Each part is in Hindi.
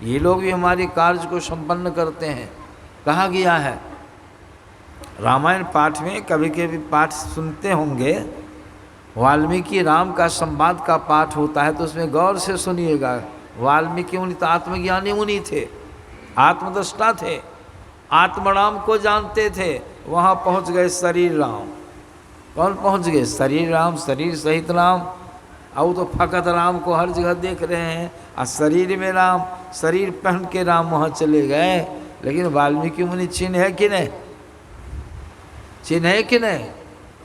ये लोग भी हमारे कार्य को संपन्न करते हैं। कहा गया है रामायण पाठ में, कभी कभी पाठ सुनते होंगे, वाल्मीकि राम का संवाद का पाठ होता है तो उसमें गौर से सुनिएगा। वाल्मीकि मुनि तो आत्मज्ञानी मुनि थे, आत्मदृष्टा थे, आत्मराम को जानते थे। वहाँ पहुँच गए शरीर राम। कौन पहुँच गए? शरीर राम, शरीर सहित राम। अब तो फकत राम को हर जगह देख रहे हैं, और शरीर में राम, शरीर पहन के राम वहाँ चले गए। लेकिन वाल्मीकि मुनि चिन्ह है कि नहीं? चिन्ह है कि नहीं?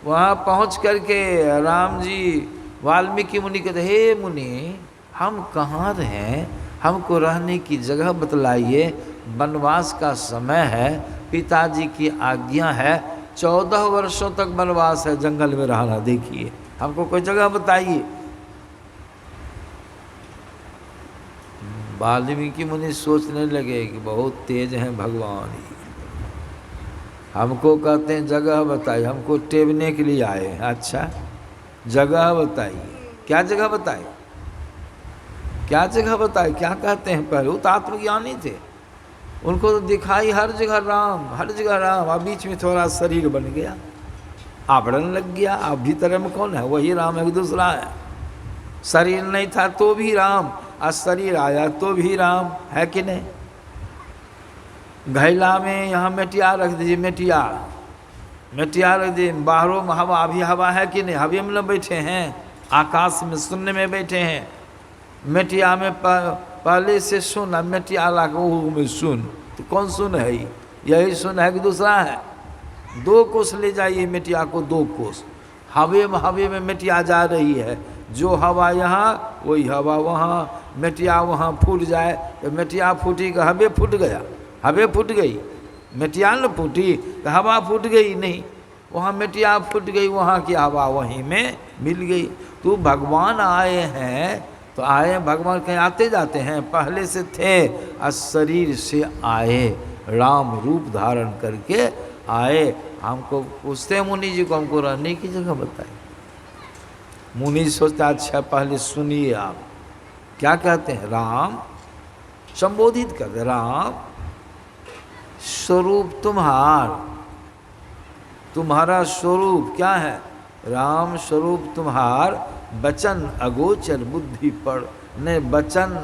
वहाँ पहुँच करके राम जी वाल्मीकि मुनि कहते, हे मुनि हम कहाँ रहें, हमको रहने की जगह बतलाइए, वनवास का समय है, पिताजी की आज्ञा है, 14 वर्षों तक वनवास है, जंगल में रहना, देखिए हमको कोई जगह बताइए। वाल्मीकि मुनि सोचने लगे कि बहुत तेज हैं भगवान, हमको कहते हैं जगह बताइए, हमको टेबने के लिए आए। अच्छा जगह बताइए, क्या जगह बताए, क्या जगह बताए, क्या कहते हैं? पहले वो तो आत्मज्ञानी थे, उनको तो दिखाई हर जगह राम, हर जगह राम। अब बीच में थोड़ा शरीर बन गया, आवरण लग गया, अब भीतर में कौन है? वही राम है, दूसरा है। शरीर नहीं था तो भी राम, और शरीर आया तो भी राम है कि नहीं? घैला में यहाँ मेटिया रख दीजिए, मेटिया रख दीजिए, बाहरों में हवा, अभी हवा है कि नहीं? हवा में बैठे हैं, आकाश में शून्य में बैठे हैं। मेटिया में पहले से सुन, अब मेटिया ला में सुन, तो कौन सुन है? यही सुन है कि दूसरा है? 2 कोस ले जाइए मेटिया को, 2 कोस हवे में मेटिया जा रही है। जो हवा यहाँ वही हवा वहाँ, मेटिया वहाँ फूट जाए तो मेटिया फूटी का हवे फूट गया, हवे फूट गई, मेटिया न फूटी तो हवा फूट गई नहीं, वहाँ मेटिया फूट गई, वहाँ की हवा वहीं में मिल गई। तो भगवान आए हैं तो आए, भगवान कहीं आते जाते हैं, पहले से थे और शरीर से आए, राम रूप धारण करके आए। हमको पूछते मुनि जी को, हमको रहने की जगह बताए। मुनि सोचता अच्छा पहले सुनिए आप क्या कहते हैं। राम संबोधित करते, राम स्वरूप तुम्हारा स्वरूप क्या है? राम स्वरूप तुम्हार, वचन अगोचर बुद्धि पर, न वचन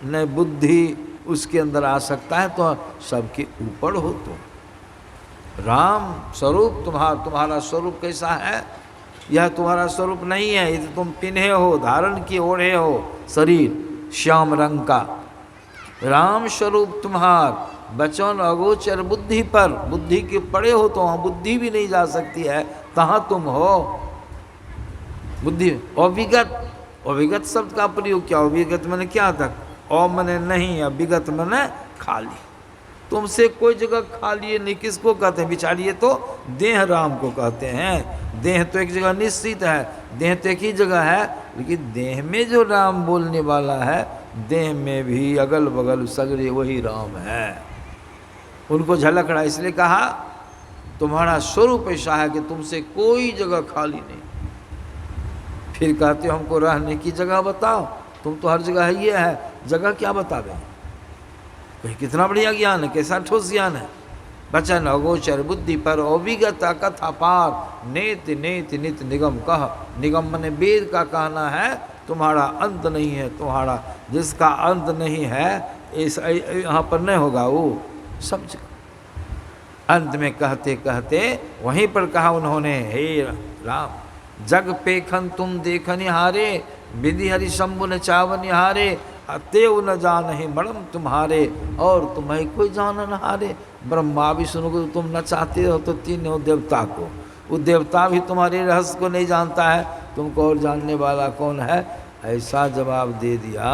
न बुद्धि उसके अंदर आ सकता है, तो सबके ऊपर हो तुम। राम स्वरूप तुम्हारा स्वरूप कैसा है? यह तुम्हारा स्वरूप नहीं है, ये तो तुम पिन्हे हो, धारण किए ओढ़े हो शरीर श्याम रंग का। राम स्वरूप तुम्हार, वचन अगोचर बुद्धि पर, बुद्धि के पड़े हो तो वहाँ बुद्धि भी नहीं जा सकती है, कहाँ तुम हो? बुद्धि अविगत शब्द का प्रयोग क्या? अविगत मैंने क्या था? और मैंने नहीं, अविगत मैंने खाली। तुमसे कोई जगह खाली नहीं, किसको कहते हैं? बिचारिए तो देह राम को कहते हैं। देह तो एक जगह निश्चित है, देह तो एक ही जगह है, लेकिन देह में जो राम बोलने वाला है, देह में भी अगल बगल सगरे वही राम है। उनको झलक रहा, इसलिए कहा तुम्हारा स्वरूप ऐसा है कि तुमसे कोई जगह खाली नहीं। फिर कहते हो हमको रहने की जगह बताओ, तुम तो हर जगह है, ये है जगह क्या बतावे? कितना बढ़िया ज्ञान है, कैसा ठोस ज्ञान है। वचन अगोचर बुद्धि पर, अविगत कथा पार, नेत नेत नित निगम कह। निगम मने वेद का कहना है तुम्हारा अंत नहीं है, तुम्हारा जिसका अंत नहीं है इस यहाँ पर नहीं होगा वो सब जगह। अंत में कहते कहते वहीं पर कहा उन्होंने, हे राम जग पेखन तुम देखन हारे, विधि हरि शंभु न चावन हारे, अतएव न जान ही मरम तुम्हारे, और तुम्हें कोई जान न हारे। ब्रह्मा विष्णु को तुम न चाहते हो तो तीनों देवता को, वो देवता भी तुम्हारे रहस्य को नहीं जानता है, तुमको और जानने वाला कौन है? ऐसा जवाब दे दिया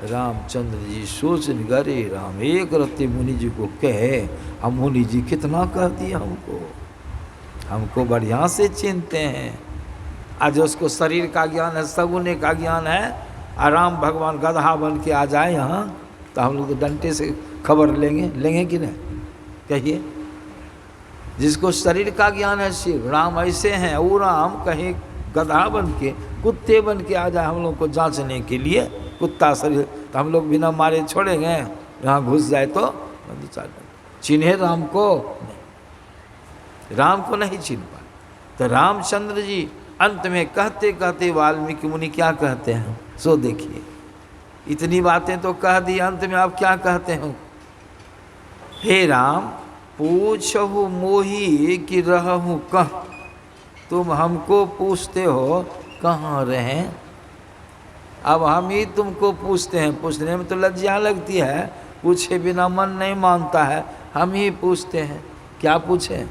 रामचंद्र जी। सोच गरे राम एक रत्ती मुनि जी को कहे, हम मुनि जी कितना कह दिया हमको बढ़िया से चिन्हते हैं। आज उसको शरीर का ज्ञान है, सगुने का ज्ञान है, आराम भगवान गधा बन के आ जाए यहाँ तो हम लोग तो डंटे से खबर लेंगे कि नहीं? कहिए। जिसको शरीर का ज्ञान है, शिव राम ऐसे हैं, वो राम कहीं गधा बन के, कुत्ते बन के आ जाए हम लोग को जांचने के लिए, कुत्ता शरीर, तो हम लोग बिना मारे छोड़ेंगे? यहाँ घुस जाए तो दो चार चिन्हे राम को नहीं, राम को नहीं चिन्ह पाए। तो रामचंद्र जी अंत में कहते कहते वाल्मीकि मुनि क्या कहते हैं सो देखिए, इतनी बातें तो कह दी, अंत में आप क्या कहते हो? हे राम पूछहु मोही कि रहूं कह, तुम हमको पूछते हो कहाँ रहें। अब हम ही तुमको पूछते हैं, पूछने में तो लज्जा लगती है, पूछे बिना मन नहीं मानता है, हम ही पूछते हैं। क्या पूछें?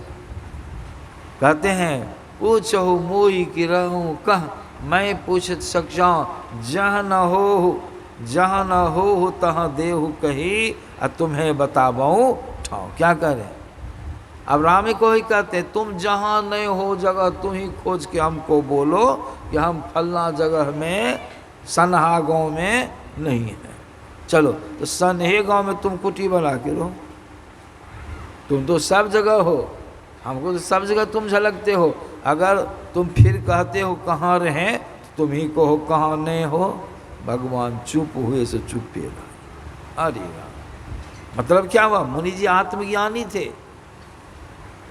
कहते हैं पूछहु मोही कि रहूं कह, मैं पूछ सकूं जहाँ न हो तहाँ देहु कही, और तुम्हें बताऊं ठाव। क्या करें? अब राम को ही कहते तुम जहाँ नहीं हो जगह तुम ही खोज के हमको बोलो कि हम फलना जगह में सनहा गाँव में नहीं है। चलो तो सनहे गाँव में तुम कुटी बना के रहो, तुम तो सब जगह हो, हमको तो सब जगह तुम झलकते हो। अगर तुम फिर कहते हो कहाँ रहें, तुम ही कहो कहाँ नहीं हो। भगवान चुप हुए से चुप रहा। अरे राम, मतलब क्या हुआ? मुनि जी आत्मज्ञानी थे,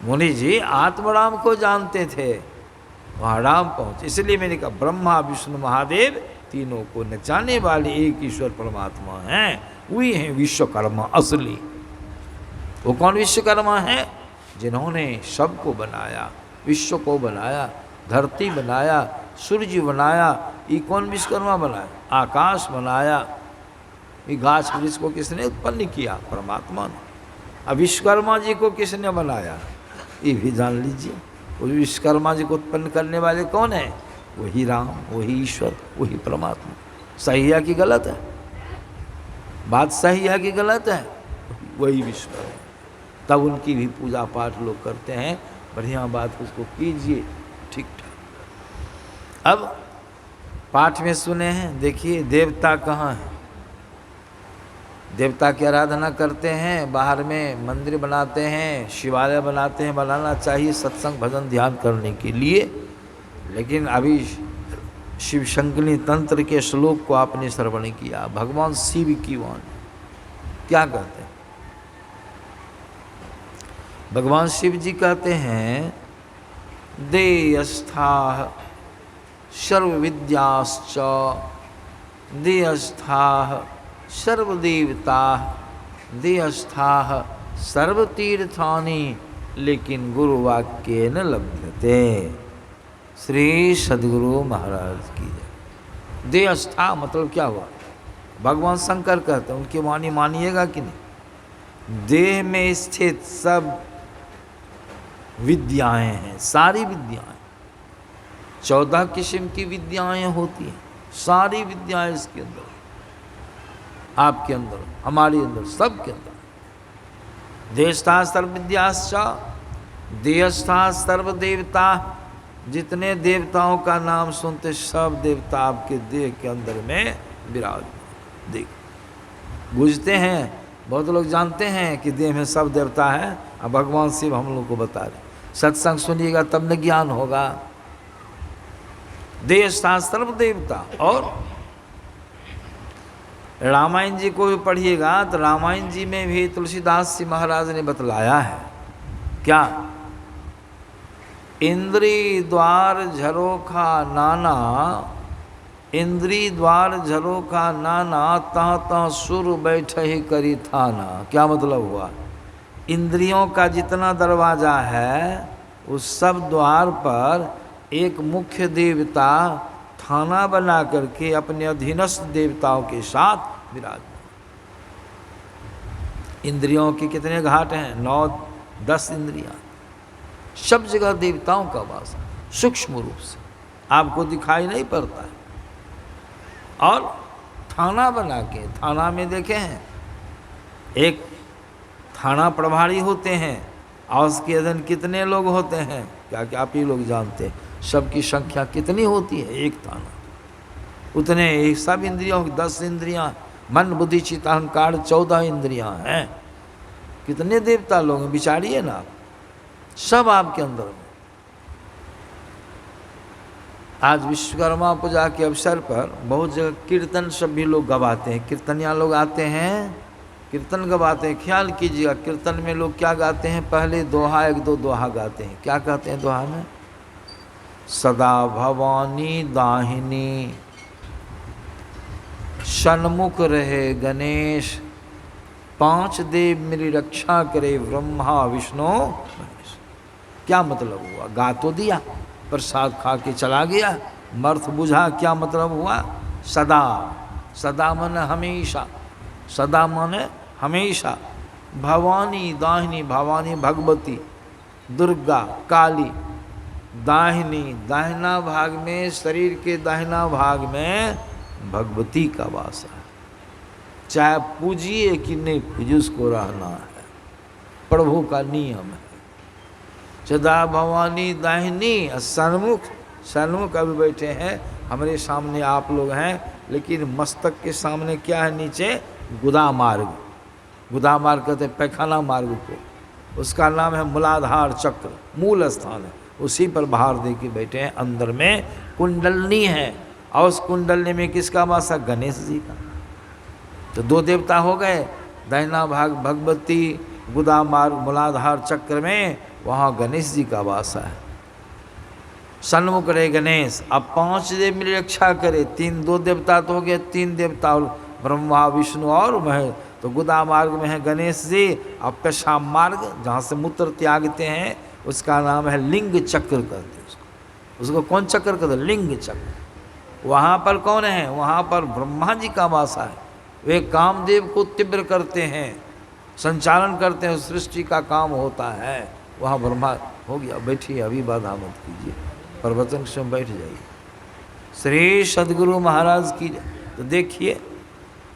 मुनि जी आत्मराम को जानते थे, वहाँ राम पहुँचे। इसलिए मैंने कहा ब्रह्मा विष्णु महादेव तीनों को नचाने वाले एक ईश्वर परमात्मा हैं, वही हैं विश्वकर्मा असली। वो कौन विश्वकर्मा है? जिन्होंने सबको बनाया, विश्व को बनाया, धरती बनाया, सूर्य बनाया। ये कौन विश्वकर्मा बनाया? आकाश बनाया। ये घास वृक्ष को किसने उत्पन्न किया? परमात्मा ने। अब विश्वकर्मा जी को किसने बनाया? ये भी जान लीजिए। वो विश्वकर्मा जी को उत्पन्न करने वाले कौन है? वही राम, वही ईश्वर, वही परमात्मा। सही है कि गलत है? बात सही है कि गलत है? वही विश्वकर्मा। तब उनकी भी पूजा पाठ लोग करते हैं। बढ़िया बात उसको कीजिए, ठीक ठाक। अब पाठ में सुने हैं, देखिए देवता कहाँ हैं? देवता की आराधना करते हैं, बाहर में मंदिर बनाते हैं, शिवालय बनाते हैं, बनाना चाहिए सत्संग भजन ध्यान करने के लिए। लेकिन अभी शिव शंकरी तंत्र के श्लोक को आपने श्रवण किया, भगवान शिव की वाणी क्या कहते हैं? भगवान शिव जी कहते हैं देयस्थाः सर्वविद्याश्च देयस्थाः सर्वदेवताः देयस्थाः सर्वतीर्थानि लेकिन गुरुवाक्य न लभ्यते। श्री सद्गुरु महाराज की जय। देयस्था मतलब क्या हुआ? भगवान शंकर कहते हैं, उनकी वाणी मानिएगा कि नहीं? देह में स्थित सब विद्याएं हैं, सारी विद्याएं, 14 किस्म की विद्याएं होती हैं, सारी विद्याएं इसके अंदर, आपके अंदर, हमारे अंदर, सब के अंदर। देशस्था सर्वविद्याश्च देयस्था सर्वदेवता। जितने देवताओं का नाम सुनते सब देवता आपके देह के अंदर में विराजमान। देख बुझते हैं, बहुत लोग जानते हैं कि देह में सब देवता है। अब भगवान शिव हम लोग को बता रहे, सत्संग सुनिएगा तब न ज्ञान होगा। देयस्था सर्वदेवता। और रामायण जी को भी पढ़िएगा तो रामायण जी में भी तुलसीदास जी महाराज ने बतलाया है क्या? इंद्री द्वार झरोखा नाना, इंद्री द्वार झरोखा नाना, तह तह सुर बैठ ही करी थाना। क्या मतलब हुआ? इंद्रियों का जितना दरवाज़ा है उस सब द्वार पर एक मुख्य देवता थाना बना करके अपने अधीनस्थ देवताओं के साथ विराजमान। इंद्रियों के कितने घाट हैं? 9-10 इंद्रियां। सब जगह देवताओं का वास है, सूक्ष्म रूप से आपको दिखाई नहीं पड़ता है। और थाना बना के, थाना में देखे हैं एक थाना प्रभारी होते हैं और उसके अधीन कितने लोग होते हैं? क्या क्या आप ही लोग जानते हैं? सबकी संख्या कितनी होती है एक थाना? उतने एक सब इंद्रियों, 10 इंद्रियां, मन बुद्धि चित्त अहंकार 14 इंद्रियां हैं। कितने देवता लोग हैं, विचारिए ना आप, सब आपके अंदर में। आज विश्वकर्मा पूजा के अवसर पर बहुत जगह कीर्तन सब भी लोग गवाते हैं। कीर्तनिया लोग आते हैं, कीर्तन गवाते हैं, ख्याल कीजिएगा कीर्तन में लोग क्या गाते हैं, पहले दोहा एक दो दोहा गाते हैं। क्या कहते हैं दोहा में? सदा भवानी दाहिनी सन्मुख रहे गणेश, पांच देव मेरी रक्षा करे ब्रह्मा विष्णु महेश। क्या मतलब हुआ? गा तो दिया, प्रसाद खा के चला गया, मर्थ बुझा, क्या मतलब हुआ? सदा, सदा मन हमेशा, सदा मन हमेशा। भवानी दाहिनी, भवानी भगवती, दुर्गा काली, दाहिनी दाहिना भाग में, शरीर के दाहिना भाग में भगवती का वास है। चाहे पूजिए कि नहीं पूजिए, उसको रहना है, प्रभु का नियम है। सदा भवानी दाहिनी सन्मुख, सन्मुख अभी बैठे हैं हमारे सामने आप लोग हैं, लेकिन मस्तक के सामने क्या है? नीचे गुदा मार्ग, गुदा मार्ग कहते हैं पैखाना मार्ग को, उसका नाम है मूलाधार चक्र, मूल स्थान है, उसी पर भार दे के बैठे हैं। अंदर में कुंडलनी है, और उस कुंडलनी में किसका वास है? गणेश जी का। तो दो देवता हो गए, दाहिना भाग भगवती, गुदा मार्ग मूलाधार चक्र में वहाँ गणेश जी का वास है। सन्मुख रहे गणेश, अब पांच देव मेरी रक्षा करे। तीन, दो देवता तो हो गए, तीन देवता और ब्रह्मा विष्णु और महेश। तो गुदा मार्ग में है गणेश जी, और पेशाब मार्ग जहाँ से मूत्र त्यागते हैं उसका नाम है लिंग चक्र कहते हैं उसको। उसको कौन चक्र कहते हैं? लिंग चक्र। वहाँ पर कौन है? वहाँ पर ब्रह्मा जी का वास है। वे कामदेव को तीव्र करते हैं, संचालन करते हैं, सृष्टि का काम होता है। वहाँ ब्रह्मा हो गया। बैठिए, अभी बाधा मत कीजिए, प्रवचन से बैठ जाइए। श्री सद्गुरु महाराज की। तो देखिए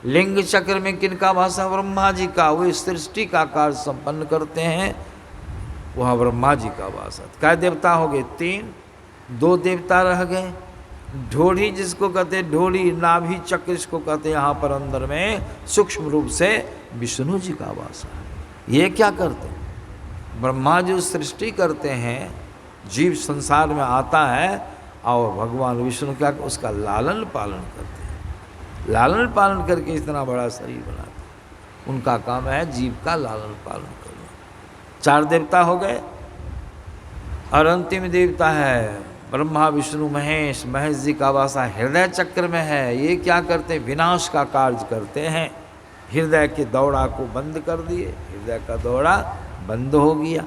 लिंग चक्र में किनका वास है? ब्रह्मा जी का। वे सृष्टि का कार्य संपन्न करते हैं, वहाँ ब्रह्मा जी का वास है। क्या देवता हो गए? तीन, दो देवता रह गए। ढोढ़ी जिसको कहते हैं, ढोढ़ी नाभि चक्र इसको कहते हैं, यहाँ पर अंदर में सूक्ष्म रूप से विष्णु जी का वास है। ये क्या करते हैं? ब्रह्मा जी सृष्टि करते हैं, जीव संसार में आता है, और भगवान विष्णु क्या उसका लालन पालन करते हैं। लालन पालन करके इतना बड़ा शरीर बनाते हैं। उनका काम है जीव का लालन पालन करना। चार देवता हो गए, और अंतिम देवता है ब्रह्मा विष्णु महेश। महेश जी का वासा हृदय चक्र में है। ये क्या करते हैं? विनाश का कार्य करते हैं। हृदय के दौड़ा को बंद कर दिए, हृदय का दौड़ा बंद हो गया,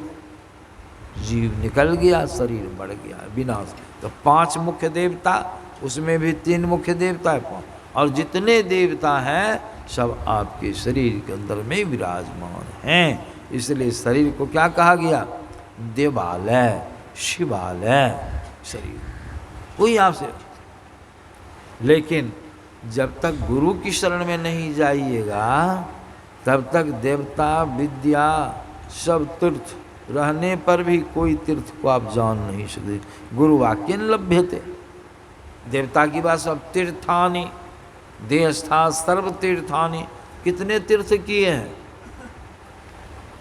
जीव निकल गया, शरीर बढ़ गया, विनाश। तो पांच मुख्य देवता, उसमें भी तीन मुख्य देवता है, और जितने देवता हैं सब आपके शरीर के अंदर में विराजमान हैं। इसलिए शरीर को क्या कहा गया? देवालय, शिवालय शरीर। कोई आपसे, लेकिन जब तक गुरु की शरण में नहीं जाइएगा तब तक देवता विद्या सब तीर्थ रहने पर भी कोई तीर्थ को आप जान नहीं सकते। गुरु वाक्य लभ्यते। देवता की बात सब तीर्थानि देहस्था सर्व तीर्थानि। कितने तीर्थ किए हैं?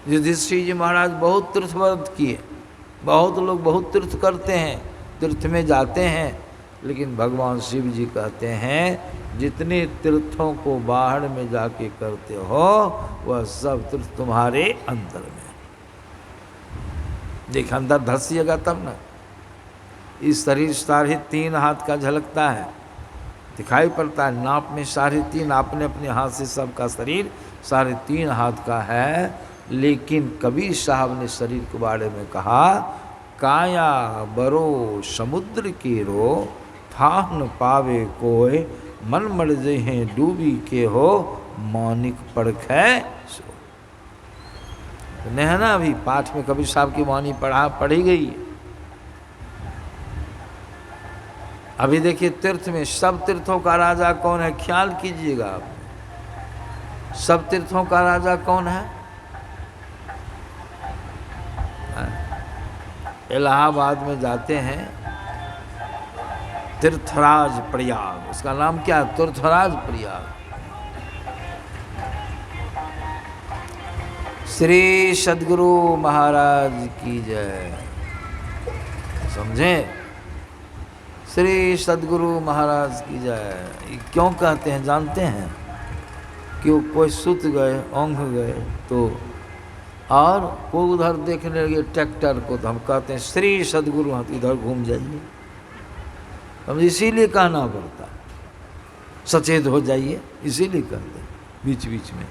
युधिष्ठिर जी महाराज बहुत तीर्थ व्रत किए। बहुत लोग बहुत तीर्थ करते हैं, तीर्थ में जाते हैं, लेकिन भगवान शिव जी कहते हैं जितने तीर्थों को बाहर में जाके करते हो वह सब तीर्थ तुम्हारे अंदर में। देख अंदर धसिएगा तब ना। इस शरीर 3.5 हाथ का झलकता है, दिखाई पड़ता है। नाप में 3.5, आपने अपने हाथ से सबका शरीर 3.5 हाथ का है। लेकिन कबीर साहब ने शरीर के बारे में कहा, काया बरो समुद्र के रो, था न पावे कोय, मन मर जहे डूबी के हो, मानिक परखै सो। नहीं ना, अभी पाठ में कबीर साहब की वाणी पढ़ी गई है। अभी देखिए तीर्थ में, सब तीर्थों का राजा कौन है? ख्याल कीजिएगा आप, सब तीर्थों का राजा कौन है? इलाहाबाद में जाते हैं, तीर्थराज प्रयाग, उसका नाम क्या है? तीर्थराज प्रयाग। श्री सद्गुरु महाराज की जय। समझे? श्री सद्गुरु महाराज की जय। क्यों कहते हैं जानते हैं? कि वो कोई सुत गए, ऊँघ गए तो, और कोई उधर देखने लगे ट्रैक्टर को, तो हम कहते हैं श्री सदगुरु हाथ इधर घूम जाइए। हम इसीलिए कहना पड़ता, सचेत हो जाइए, इसीलिए कहते हैं बीच बीच में।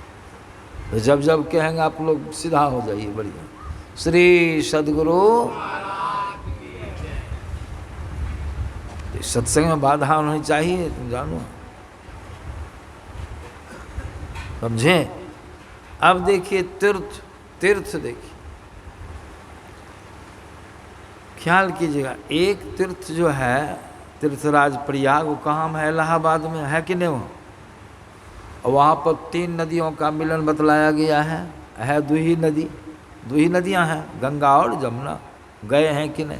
तो जब जब कहेंगे आप लोग सीधा हो जाइए, बढ़िया। श्री सदगुरु। सत्संग में बाधा होनी चाहिए, तुम जानो, समझे। अब देखिए तीर्थ, तीर्थ देखिए, ख्याल कीजिएगा। एक तीर्थ जो है तीर्थराज प्रयाग, वो कहाँ में है? इलाहाबाद में है कि नहीं? वहाँ पर 3 नदियों का मिलन बतलाया गया है दुही नदी, दुही नदियाँ हैं, गंगा और जमुना। गए हैं कि नहीं?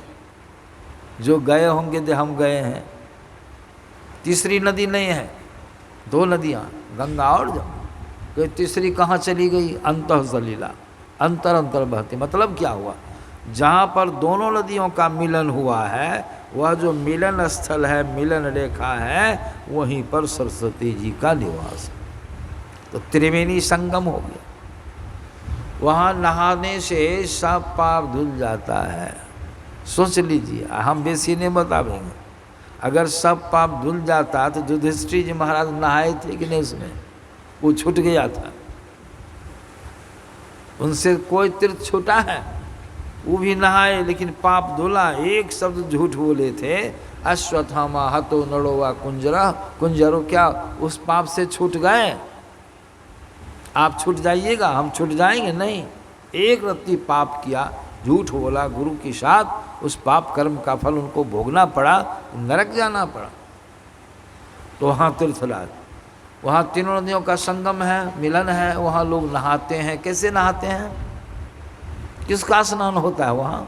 जो गए होंगे तो हम गए हैं। तीसरी नदी नहीं है, 2 नदियाँ, गंगा और जमुना। तो तीसरी कहाँ चली गई? अंतः सलीला, अंतर अंतर बहती। मतलब क्या हुआ? जहाँ पर दोनों नदियों का मिलन हुआ है, वह जो मिलन स्थल है, मिलन रेखा है, वहीं पर सरस्वती जी का निवास है। तो त्रिवेणी संगम हो गया। वहाँ नहाने से सब पाप धुल जाता है। सोच लीजिए, हम बेसी नहीं बताएंगे। अगर सब पाप धुल जाता तो युधिष्ठिर जी महाराज नहाए थे कि नहीं? उसमें वो छूट गया था, उनसे कोई तीर्थ छूटा है? वो भी नहाए लेकिन पाप धुला। एक शब्द झूठ बोले थे, अश्वत्थामा हतो नड़ोवा कुंजरा कुंजरो, क्या उस पाप से छूट गए? आप छूट जाइएगा, हम छूट जाएंगे? नहीं। एक रत्ती पाप किया, झूठ बोला गुरु के साथ, उस पाप कर्म का फल उनको भोगना पड़ा, नरक जाना पड़ा। तो वहाँ तीर्थराज, वहाँ तीनों नदियों का संगम है, मिलन है, वहाँ लोग नहाते हैं। कैसे नहाते हैं? किसका स्नान होता है वहाँ?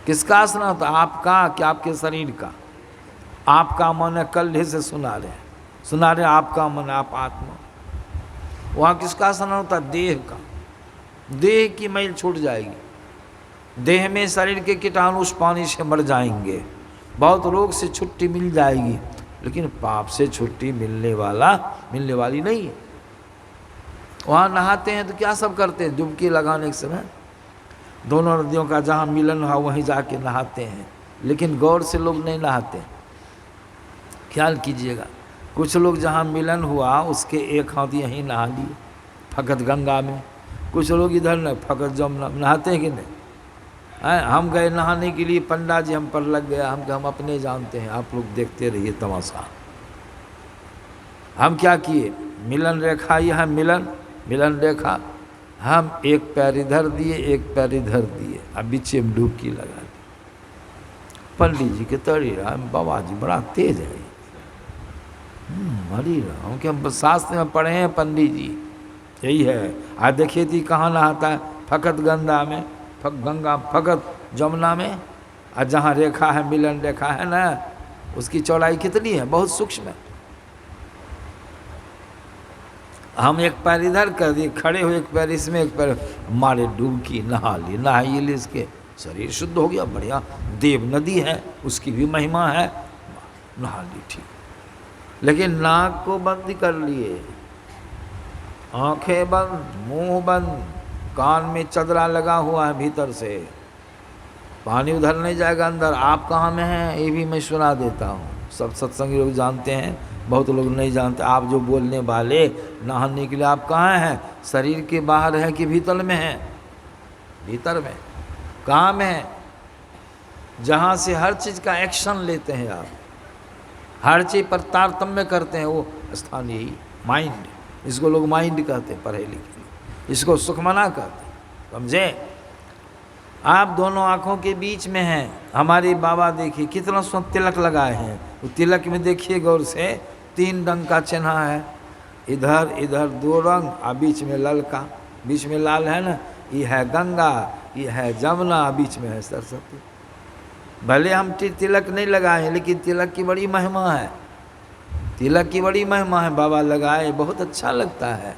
किसका स्नान होता है? आपका कि आपके शरीर का? आपका मन है, कल्हे से सुना रहे आपका मन, आप आत्मा। वहाँ किसका स्नान होता है? देह का। देह की मैल छूट जाएगी, देह में शरीर के कीटाणु उस पानी से मर जाएंगे, बहुत रोग से छुट्टी मिल जाएगी, लेकिन पाप से छुट्टी मिलने वाली नहीं है। वहाँ नहाते हैं तो क्या सब करते हैं? डुबकी लगाने के समय दोनों नदियों का जहाँ मिलन हुआ वहीं जाके नहाते हैं, लेकिन गौर से लोग नहीं नहाते। ख्याल कीजिएगा, कुछ लोग जहाँ मिलन हुआ उसके एक हाथ यहीं नहा लिए, फकत गंगा में। कुछ लोग इधर न, फकत जमुना। नहाते हैं कि नहीं? हम गए नहाने के लिए, पंडा जी हम पर लग गया, हम अपने जानते हैं, आप लोग देखते रहिए तमाशा। हम क्या किए? मिलन रेखा, यह मिलन रेखा, हम एक पैर इधर दिए, एक पैर इधर दिए, अब बीच में डुबकी लगा दी। पंडित जी के तड़ी रहा, बाबा जी बड़ा तेज है। हरी राम के हम शास्त्र में पढ़े हैं, पंडित जी यही है। आज देखिए थी कहाँ नहाता है? फकत गंगा में, फकत जमुना में। और जहाँ रेखा है, मिलन रेखा है ना, उसकी चौड़ाई कितनी है? बहुत सूक्ष्म है। हम एक पैर इधर कर दिए, खड़े हुए, एक पैर इसमें, एक पैर मारे डुबकी, नहाइए ले, इसके शरीर शुद्ध हो गया, बढ़िया। देव नदी है, उसकी भी महिमा है, नहा ली, ठीक। लेकिन नाक को बंद कर लिए, आंखें बंद, मुंह बंद, कान में चदरा लगा हुआ है भीतर से, पानी उधर नहीं जाएगा अंदर। आप कहाँ में हैं ये भी मैं सुना देता हूँ, सब सत्संगी लोग जानते हैं, बहुत लोग नहीं जानते। आप जो बोलने वाले, नहाने के लिए आप कहाँ हैं? शरीर के बाहर है कि भीतर में है? भीतर में। कहाँ में है? जहाँ से हर चीज़ का एक्शन लेते हैं आप, हर चीज़ पर तारतम्य करते हैं, वो स्थान यही माइंड, इसको लोग माइंड कहते हैं, पढ़े लिखे, इसको सुखमना कहते हैं, समझे। आप दोनों आँखों के बीच में हैं। हमारे बाबा देखिए कितना सुंदर तिलक लगाए हैं, वो तिलक में देखिए गौर से 3 रंग का चिन्ह है, इधर इधर 2 रंग, और बीच में ललका, बीच में लाल है ना, ये है गंगा, ये है जमुना, बीच में है सरस्वती। भले हम तिलक नहीं लगाए हैं, लेकिन तिलक की बड़ी महिमा है, तिलक की बड़ी महिमा है। बाबा लगाए, बहुत अच्छा लगता है,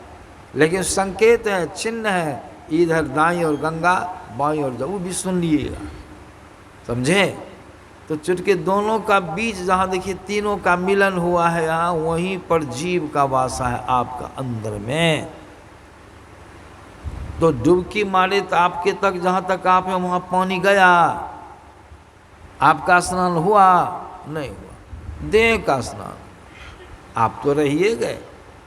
लेकिन संकेत है, चिन्ह है, इधर दाईं और गंगा, बाईं और वो भी सुन लीजिएगा, समझे। तो चुटके दोनों का बीच जहाँ देखिए तीनों का मिलन हुआ है यहाँ, वहीं पर जीव का वासा है आपका अंदर में। तो डुबकी मारे तो आपके तक जहाँ तक आप हैं वहाँ पानी गया, आपका स्नान हुआ नहीं हुआ, देह का स्नान, आप तो रहिए गए।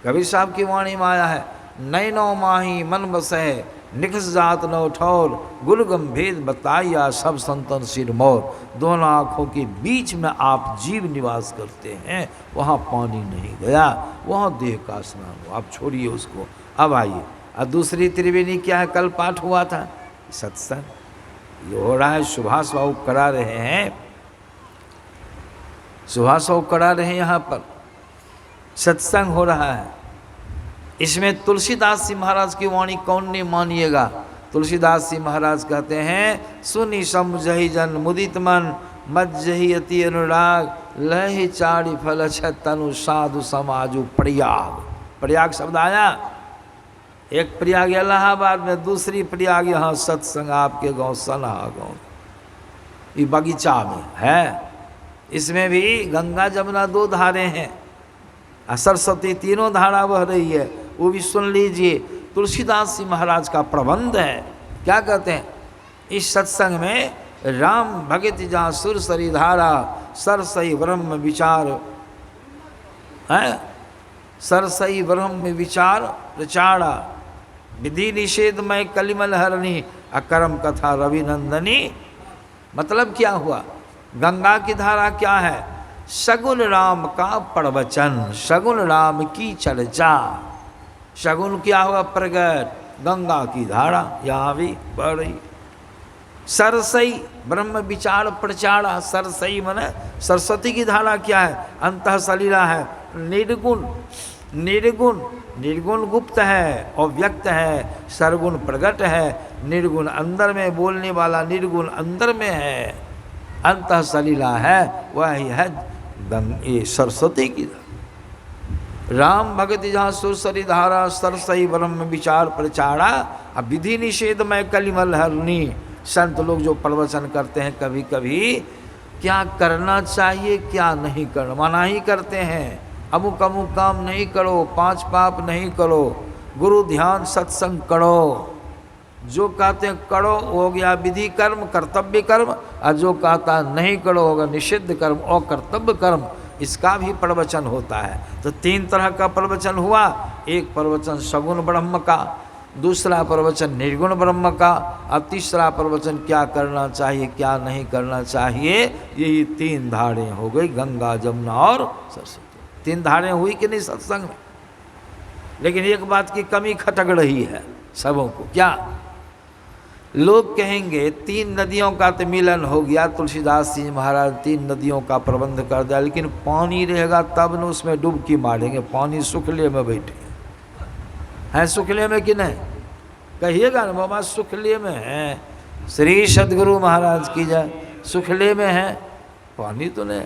कबीर साहब की वाणी में आया है, नैनो माही मन बसै निखस जात न ठौर, गुरु गंभीर बताइया सब संतन सिर मोर। दोनों आँखों के बीच में आप जीव निवास करते हैं, वहाँ पानी नहीं गया, वहाँ देह का स्नान हो। आप छोड़िए उसको, अब आइए। और दूसरी त्रिवेणी क्या है, कल पाठ हुआ था सत्संग ये हो रहा है, सुभाष बाबू करा रहे हैं, सुभाष बाबू करा रहे हैं, यहाँ पर सत्संग हो रहा है। इसमें तुलसीदास जी महाराज की वाणी कौन नहीं मानिएगा। तुलसीदास जी महाराज कहते हैं, सुनी समझहि जन मुदित मन, मज्जहि अति अनुराग, लहि चारि फल तनु साधु समाजु प्रयाग। प्रयाग शब्द आया, एक प्रयाग इलाहाबाद में, दूसरी प्रयाग यहाँ सत्संग आपके गांव सनहा गाँव, ये बगीचा में है। इसमें भी गंगा जमुना दो धारे हैं, सरस्वती तीनों धारा बह रही है, वो भी सुन लीजिए। तुलसीदास जी महाराज का प्रबंध है, क्या कहते हैं इस सत्संग में, राम भगत जहाँ सुर सरी धारा, सरसई ब्रह्म विचार है, सरसई ब्रह्म विचार प्रचारा, विधि निषेध में कलिमल हरणी, अकर्म कथा रविनंदनी। मतलब क्या हुआ, गंगा की धारा क्या है, सगुन राम का प्रवचन, सगुन राम की चर्चा। सगुन क्या हुआ, प्रगट, गंगा की धारा यहाँ भी बह रही। सरसई ब्रह्म विचार प्रचारा, सरसई माने सरस्वती की धारा क्या है, अंतः सलीला है। निर्गुण, निर्गुण, निर्गुण गुप्त है और व्यक्त है, सरगुण प्रगट है। निर्गुण अंदर में बोलने वाला, निर्गुण अंदर में है, अंतः सलीला है, वही है ये सरस्वती की। राम भगत जहाँ सुरसरी धारा, सरसई ब्रह्म विचार प्रचारा, अब विधि निषेध में कलिमल हरणी। संत लोग जो प्रवचन करते हैं, कभी कभी क्या करना चाहिए क्या नहीं करना, मनाही करते हैं, अमुक अमुक काम नहीं करो, 5 पाप नहीं करो, गुरु ध्यान सत्संग करो। जो कहते हैं करो हो गया विधि कर्म, कर्तव्य कर्म, और जो कहता नहीं करो होगा निषिद्ध कर्म और कर्तव्य कर्म। इसका भी प्रवचन होता है। तो 3 तरह का प्रवचन हुआ, एक प्रवचन सगुण ब्रह्म का, दूसरा प्रवचन निर्गुण ब्रह्म का, अब तीसरा प्रवचन क्या करना चाहिए क्या नहीं करना चाहिए। यही 3 धारें हो गई, गंगा जमुना और सरस्वती। 3 धारें हुई कि नहीं सत्संग में। लेकिन एक बात की कमी खटक रही है सबों को, क्या, लोग कहेंगे 3 नदियों का तो मिलन हो गया, तुलसीदास जी महाराज 3 नदियों का प्रबंध कर दिया, लेकिन पानी रहेगा तब न उसमें डुबकी मारेंगे। पानी सुखले में बैठे हैं, सुखले में कि नहीं, कहिएगा ना बाबा सुखले में है। श्री सदगुरु महाराज की जय, सुखले में है, पानी तो नहीं।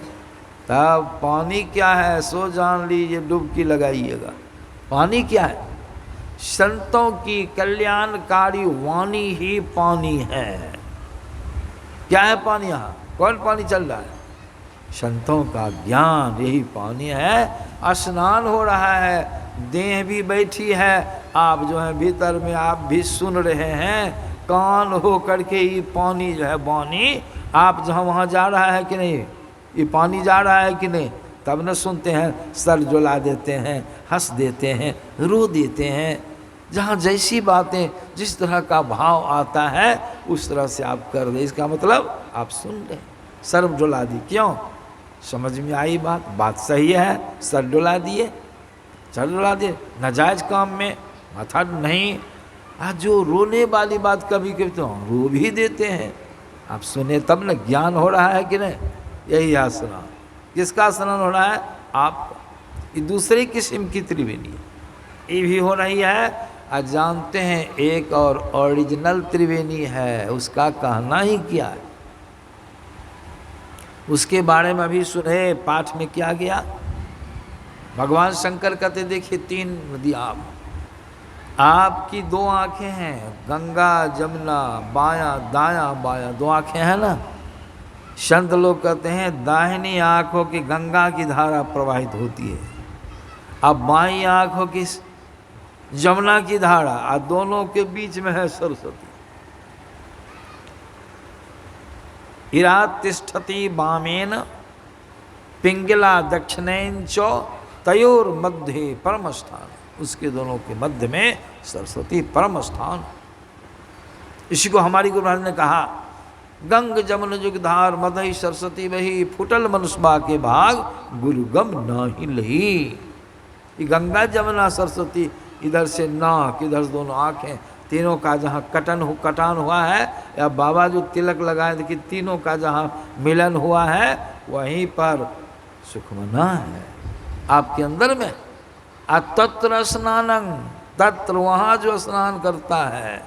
तब पानी क्या है सो जान लीजिए, डुबकी लगाइएगा। पानी क्या है, संतों की कल्याणकारी वाणी ही पानी है। क्या है पानी, यहाँ कौन पानी चल रहा है, संतों का ज्ञान, यही पानी है। स्नान हो रहा है, देह भी बैठी है, आप जो है भीतर में आप भी सुन रहे हैं, कान हो करके ये पानी जो है वाणी, आप जहाँ वहाँ जा रहा है कि नहीं, ये पानी जा रहा है कि नहीं, तब न सुनते हैं, सर जुला देते हैं, हंस देते हैं, रो देते हैं। जहाँ जैसी बातें जिस तरह का भाव आता है उस तरह से आप कर दे, इसका मतलब आप सुन रहे, सर डुला दी। क्यों, समझ में आई बात, बात सही है, सर डुला दिए, सर डुला दिए। नाजायज काम में माथा नहीं। आज जो रोने वाली बात कभी कभी तो रो भी देते हैं, आप सुने तब न ज्ञान हो रहा है कि नहीं। यही है स्नान। किसका स्नान हो रहा है, आपका। ये दूसरे किस्म की त्रिवेणी ये भी हो रही है। आज जानते हैं एक और ओरिजिनल त्रिवेणी है, उसका कहना ही क्या है, उसके बारे में अभी सुने पाठ में क्या गया। भगवान शंकर कहते देखिए 3 नदी आपकी 2 आँखें हैं, गंगा जमुना, बायां दायां बायां 2 आँखें हैं ना, संत लोग कहते हैं दाहिनी आंखों की गंगा की धारा प्रवाहित होती है, अब बाईं आंखों की जमुना की धारा, और दोनों के बीच में है सरस्वती। इरा तिष्ठति वामेन पिंगला दक्षिणेन च तयोर मध्य परम स्थान, उसके दोनों के मध्य में सरस्वती परम स्थान। इसी को हमारी गुरु महाराज ने कहा, गंग जमुन जुगधार मदहि सरस्वती बही, फुटल मनुष्बा के भाग गुरु गम नाही लही। ये गंगा जमुना सरस्वती, इधर से नाक, इधर से दोनों आँखें, तीनों का जहाँ कटान हुआ है, या बाबा जो तिलक लगाए थे कि तीनों का जहाँ मिलन हुआ है, वहीं पर सुखमना है आपके अंदर में। तत्र स्नानं, तत्र वहाँ जो स्नान करता है,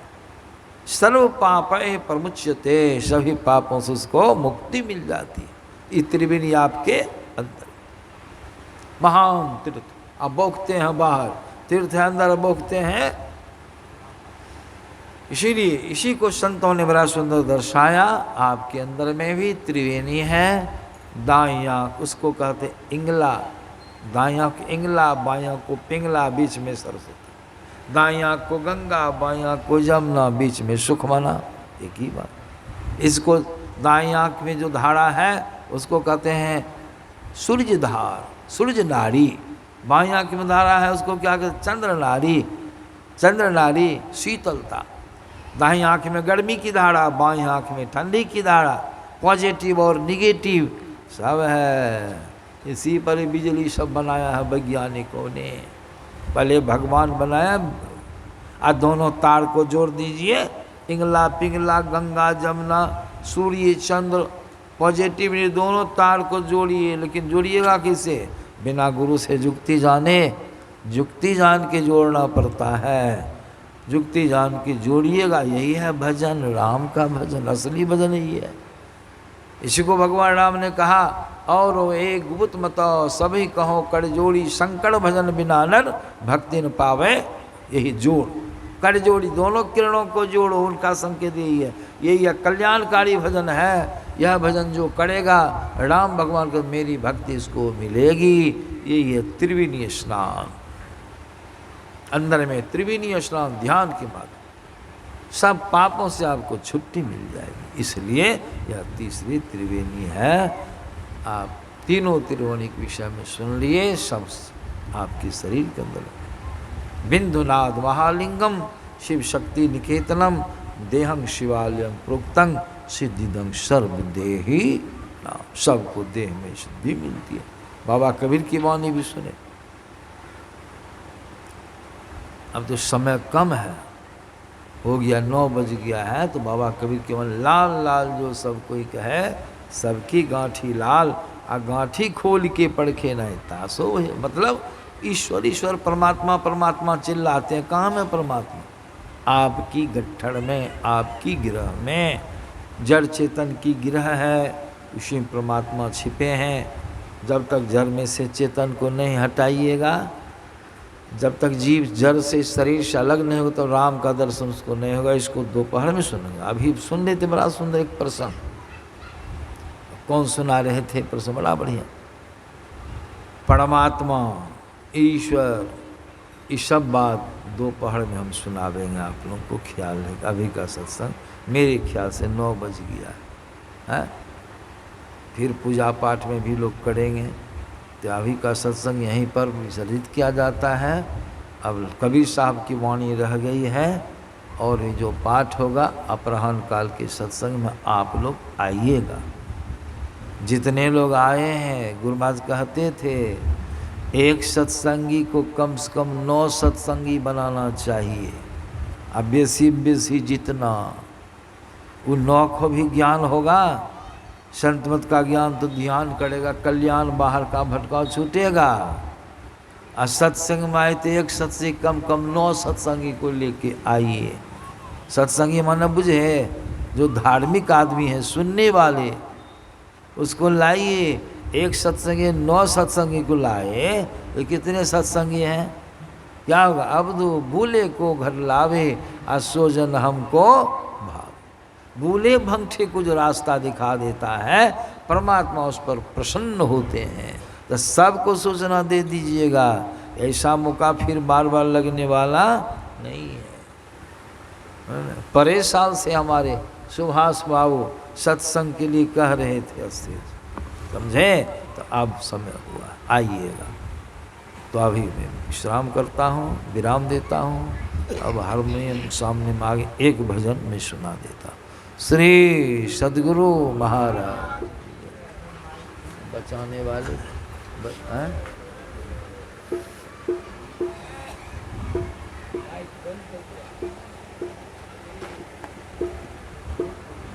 सर्व पापे प्रमुच्यते, सभी पापों से उसको मुक्ति मिल जाती है। ये त्रिवेणी आपके अंदर, महान तीर्थ। अब बोखते हैं बाहर, तीर्थ अंदर बोखते हैं। इसीलिए इसी को संतों ने बड़ा सुंदर दर्शाया, आपके अंदर में भी त्रिवेणी है। दाईं आँख उसको कहते इंगला, दाईं आँख इंगला, बाईं आँख को पिंगला, बीच में सरस्वती। दाईं आँख को गंगा, बाईं आँख को जमुना, बीच में सुखमना, एक ही बात। इसको दाईं आँख में जो धारा है उसको कहते हैं सूर्य धार, सूर्य नारी। बाईं आँख में धारा है उसको क्या कहते, चंद्र नारी, चंद्र नारी शीतलता। दाईं आँख में गर्मी की धारा, बाईं आँख में ठंडी की धारा, पॉजिटिव और निगेटिव सब है। इसी पर बिजली सब बनाया है वैज्ञानिकों ने। पहले भगवान बनाया, और दोनों तार को जोड़ दीजिए, इंगला पिंगला, गंगा जमुना, सूर्य चंद्र, पॉजिटिव, ये दोनों तार को जोड़िए। लेकिन जोड़िएगा किसे, बिना गुरु से जुक्ति जाने, जुक्ति जान के जोड़ना पड़ता है। जुक्ति जान के जोड़िएगा, यही है भजन, राम का भजन, असली भजन यही है। इसी को भगवान राम ने कहा, और एक गुप्त मत सभी कहो कर जोड़ी, शंकर भजन बिना नर भक्ति न पावे। यही जोड़, कर जोड़ी, दोनों किरणों को जोड़ो, उनका संकेत यही है। यही है कल्याणकारी भजन है। यह भजन जो करेगा राम भगवान को, मेरी भक्ति इसको मिलेगी। यही है त्रिवेणी स्नान। अंदर में त्रिवेणी स्नान ध्यान के बाद सब पापों से आपको छुट्टी मिल जाएगी। इसलिए यह तीसरी त्रिवेणी है। आप तीनों त्रिवेणी के विषय में सुन लिए, सब आपके शरीर के अंदर। बिंदुनाद महालिंगम शिव शक्ति निकेतनम, देहं शिवालयं प्रोक्तं, सिद्धिदं सर्वदेही नाम। सबको देह में सिद्धि मिलती है। बाबा कबीर की वाणी भी सुने। अब तो समय कम है, हो गया 9 बज गया है, तो बाबा कबीर के मन लाल लाल जो सब कोई कहे, सबकी गांठी लाल, आ गांठी खोल के पड़खे नहीं तासो। मतलब ईश्वर ईश्वर, परमात्मा परमात्मा चिल्लाते हैं, कहाँ में परमात्मा? आपकी गट्ठड़ में, आपकी गिरह में। जड़ चेतन की गिरह है, उसी में परमात्मा छिपे हैं। जब तक जड़ में से चेतन को नहीं हटाइएगा, जब तक जीव जड़ से शरीर से अलग नहीं होगा, तो राम का दर्शन उसको नहीं होगा। इसको दोपहर में सुनेंगे। अभी सुन लेते, बड़ा सुंदर एक प्रसंग। कौन सुना रहे थे प्रसंग? बड़ा बढ़िया। परमात्मा, ईश्वर, ये सब बात दोपहर में हम सुनावेंगे आप लोगों को। ख्याल है अभी का सत्संग मेरे ख्याल से 9 बज गया है। फिर पूजा पाठ में भी लोग करेंगे, तो अभी का सत्संग यहीं पर विसर्जित किया जाता है। अब कबीर साहब की वाणी रह गई है, और ये जो पाठ होगा अपराह्न काल के सत्संग में आप लोग आइएगा। जितने लोग आए हैं, गुरु महाराज कहते थे एक सत्संगी को कम से कम 9 सत्संगी बनाना चाहिए। अब बेसी जितना, वो 9 को भी ज्ञान होगा। संत मत का ज्ञान तो ध्यान करेगा, कल्याण बाहर का भटकाव छूटेगा। और सत्संग में आए तो एक सत्संग कम 9 सत्संगी को लेके आइए। सत्संगी माने बुझे, जो धार्मिक आदमी है, सुनने वाले, उसको लाइए। एक सत्संगी 9 सत्संगी को लाए, तो कितने सत्संगी हैं? क्या होगा? अब तो भूले को घर लावे, और सोजन हमको भाव। भूले भंगठे को जो रास्ता दिखा देता है, परमात्मा उस पर प्रसन्न होते हैं। तो सबको सूचना दे दीजिएगा, ऐसा मौका फिर बार बार लगने वाला नहीं है। परे साल से हमारे सुभाष बाबू सत्संग के लिए कह रहे थे अस्थिर, समझे? तो अब समय हुआ, आइएगा। तो अभी मैं विश्राम करता हूँ, विराम देता हूँ। अब हारमोनियम सामने में आगे एक भजन में सुना देता हूँ। श्री सद्गुरु महाराज बचाने वाले